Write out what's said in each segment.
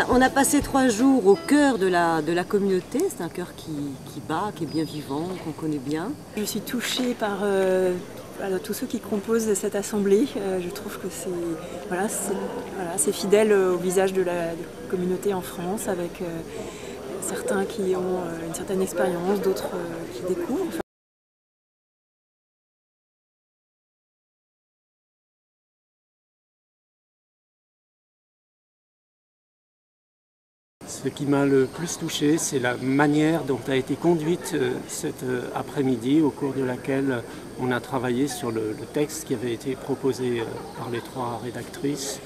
On a passé 3 jours au cœur de la communauté. C'est un cœur qui bat, qui est bien vivant, qu'on connaît bien. Je suis touchée par tous ceux qui composent cette assemblée. Je trouve que c'est fidèle au visage de la communauté en France, avec certains qui ont une certaine expérience, d'autres qui découvrent. Ce qui m'a le plus touché, c'est la manière dont a été conduite cet après-midi, au cours de laquelle on a travaillé sur le texte qui avait été proposé par les 3 rédactrices.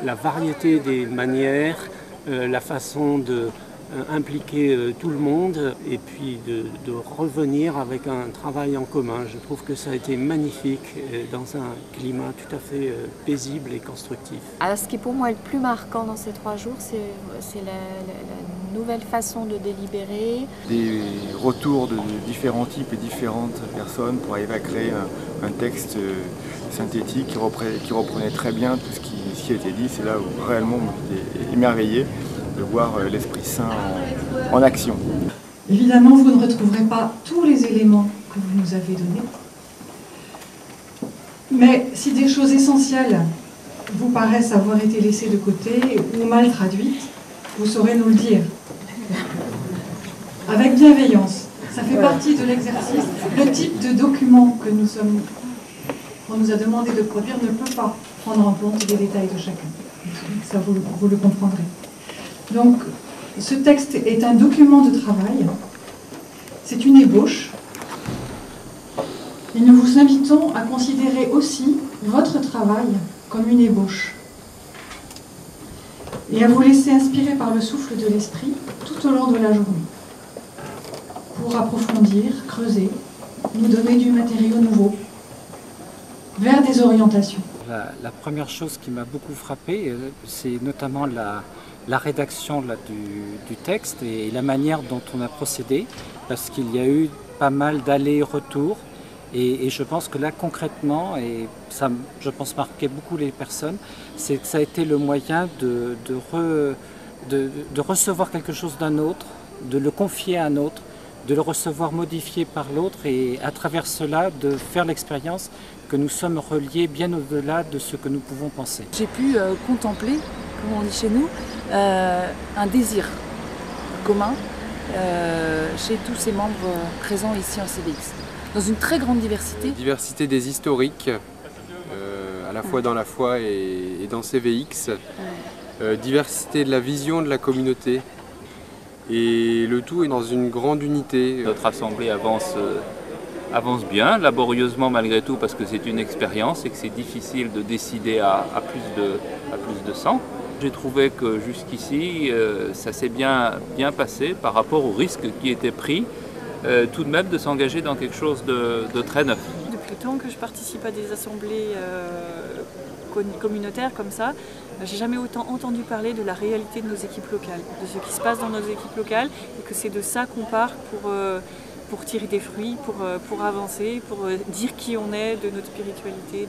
La variété des manières, la façon d'impliquer tout le monde et puis de revenir avec un travail en commun. Je trouve que ça a été magnifique dans un climat tout à fait paisible et constructif. Alors, ce qui pour moi est le plus marquant dans ces 3 jours, c'est la nouvelle façon de délibérer. Des retours de différents types et différentes personnes pour arriver à créer un texte synthétique qui reprenait très bien tout ce qui a été dit. C'est là où réellement j'étais émerveillé de voir l'Esprit Saint en action. Évidemment, vous ne retrouverez pas tous les éléments que vous nous avez donnés. Mais si des choses essentielles vous paraissent avoir été laissées de côté ou mal traduites, vous saurez nous le dire. Avec bienveillance. Ça fait partie de l'exercice. Le type de document qu'on nous a demandé de produire ne peut pas prendre en compte les détails de chacun. Ça, vous le comprendrez. Donc, ce texte est un document de travail, c'est une ébauche, et nous vous invitons à considérer aussi votre travail comme une ébauche, et à vous laisser inspirer par le souffle de l'esprit tout au long de la journée, pour approfondir, creuser, nous donner du matériau nouveau, vers des orientations. La première chose qui m'a beaucoup frappé, c'est notamment la rédaction du texte et la manière dont on a procédé, parce qu'il y a eu pas mal d'allers-retours et je pense que là concrètement, et ça je pense marquer beaucoup les personnes, c'est que ça a été le moyen de recevoir quelque chose d'un autre, de le confier à un autre, de le recevoir modifié par l'autre et à travers cela de faire l'expérience que nous sommes reliés bien au-delà de ce que nous pouvons penser. J'ai pu contempler, comme on dit chez nous, un désir commun chez tous ces membres présents ici en CVX, dans une très grande diversité. Diversité des historiques, à la fois dans la foi et dans CVX, diversité de la vision de la communauté. Et le tout est dans une grande unité. Notre assemblée avance bien, laborieusement malgré tout, parce que c'est une expérience et que c'est difficile de décider à plus de 100. J'ai trouvé que jusqu'ici, ça s'est bien passé par rapport au risque qui était pris, tout de même de s'engager dans quelque chose de très neuf. Depuis le temps que je participe à des assemblées communautaires comme ça, j'ai jamais autant entendu parler de la réalité de nos équipes locales, de ce qui se passe dans nos équipes locales, et que c'est de ça qu'on part pour tirer des fruits, pour avancer, pour dire qui on est, de notre spiritualité.